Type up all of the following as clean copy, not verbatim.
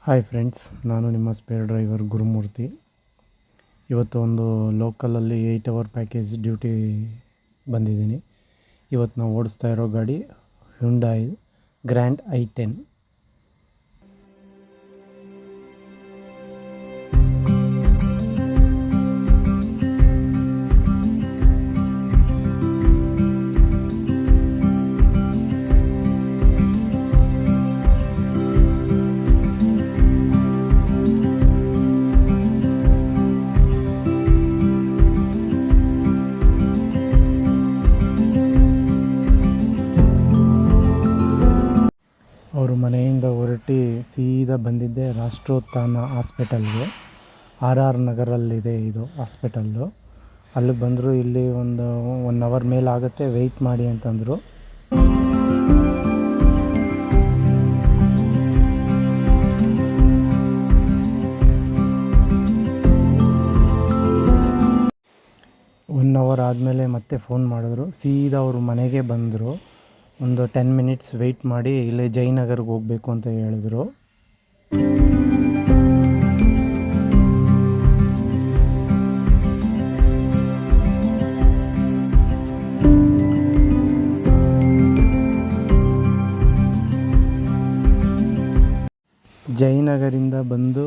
Hi friends, ನಾನು ನಿಮ್ಮ spare driver Gurumurthy. ಇವತ್ತು ಒಂದು ಲೋಕಲಲ್ಲಿ 8 ಅವರ್ ಪ್ಯಾಕೇಜ್ ಡ್ಯೂಟಿ ಬಂದಿದ್ದೀನಿ. ಇವತ್ತು ನಾವು ಓಡಿಸ್ತಾ ಇರೋ ಗಾಡಿ ಹ್ಯುಂಡಾಯ್ ಗ್ರ್ಯಾಂಡ್ i10. ಅವರು ಮನೆಯಿಂದ ಹೊರಟಿ ಸೀದಾ ಬಂದಿದ್ದೆ ರಾಷ್ಟ್ರೋತ್ಥಾನ ಹಾಸ್ಪಿಟಲ್ಗೆ. RR ನಗರಲ್ಲಿದೆ ಇದು ಹಾಸ್ಪಿಟಲ್ಲು. ಅಲ್ಲಿ ಬಂದರು. ಇಲ್ಲಿ ಒಂದು 1 ಅವರ್ ಮೇಲೆ ಆಗುತ್ತೆ, ವೆಯ್ಟ್ ಮಾಡಿ ಅಂತಂದರು. ಒನ್ ಅವರ್ ಆದಮೇಲೆ ಮತ್ತೆ ಫೋನ್ ಮಾಡಿದ್ರು. ಸೀದಾ ಅವರು ಮನೆಗೆ ಬಂದರು. ಒಂದು 10 ಮಿನಿಟ್ಸ್ ವೆಯ್ಟ್ ಮಾಡಿ ಇಲ್ಲೇ ಜಯನಗರ್ಗೆ ಹೋಗಬೇಕು ಅಂತ ಹೇಳಿದ್ರು. ಜಯನಗರಿಂದ ಬಂದು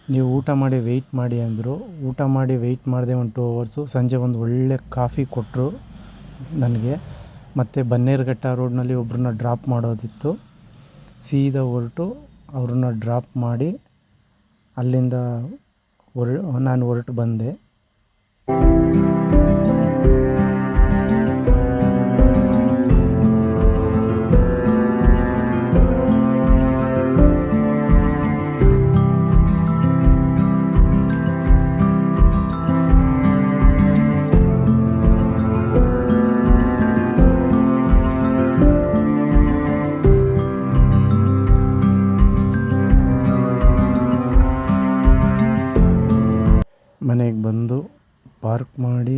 ನೀವು ಊಟ ಮಾಡಿ ವೆಯ್ಟ್ ಮಾಡಿ ಅಂದರು. ಊಟ ಮಾಡಿ ವೆಯ್ಟ್ ಮಾಡಿದೆ ಒಂದು 2 ಅವರ್ಸು. ಸಂಜೆ ಒಂದು ಒಳ್ಳೆ ಕಾಫಿ ಕೊಟ್ಟರು ನನಗೆ. ಮತ್ತು ಬನ್ನೇರುಘಟ್ಟ ರೋಡ್ನಲ್ಲಿ ಒಬ್ಬರನ್ನ ಡ್ರಾಪ್ ಮಾಡೋದಿತ್ತು. ಸೀದಾ ಹೊರಟು ಅವ್ರನ್ನ ಡ್ರಾಪ್ ಮಾಡಿ ಅಲ್ಲಿಂದ ನಾನು ಹೊರಟು ಬಂದೆ. ಮನೆಗೆ ಬಂದು ಪಾರ್ಕ್ ಮಾಡಿ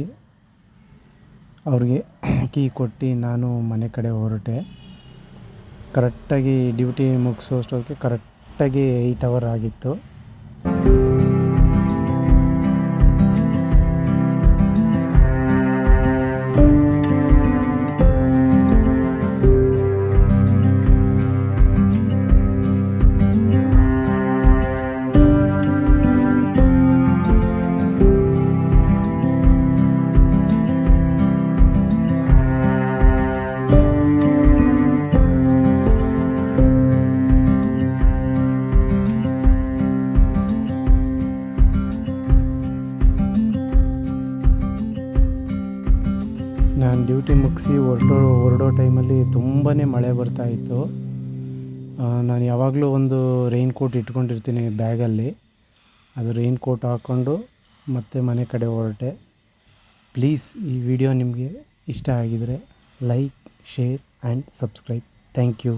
ಅವ್ರಿಗೆ ಕೀ ಕೊಟ್ಟು ನಾನು ಮನೆ ಕಡೆ ಹೊರಟೆ. ಕರೆಕ್ಟಾಗಿ ಡ್ಯೂಟಿ ಮುಗಿಸೋಷ್ಟೊತ್ತಿಗೆ ಕರೆಕ್ಟಾಗಿ 8 ಅವರ್ ಆಗಿತ್ತು. ನಾನು ಡ್ಯೂಟಿ ಮುಗಿಸಿ ಹೊರಡೋ ಟೈಮಲ್ಲಿ ತುಂಬಾ ಮಳೆ ಬರ್ತಾಯಿತ್ತು. ನಾನು ಯಾವಾಗಲೂ ಒಂದು ರೈನ್ ಕೋಟ್ ಇಟ್ಕೊಂಡಿರ್ತೀನಿ ಬ್ಯಾಗಲ್ಲಿ. ಅದು ರೈನ್ ಕೋಟ್ ಹಾಕ್ಕೊಂಡು ಮತ್ತೆ ಮನೆ ಕಡೆ ಹೊರಟೆ. ಪ್ಲೀಸ್ ಈ ವಿಡಿಯೋ ನಿಮಗೆ ಇಷ್ಟ ಆಗಿದರೆ like, share and subscribe. Thank you.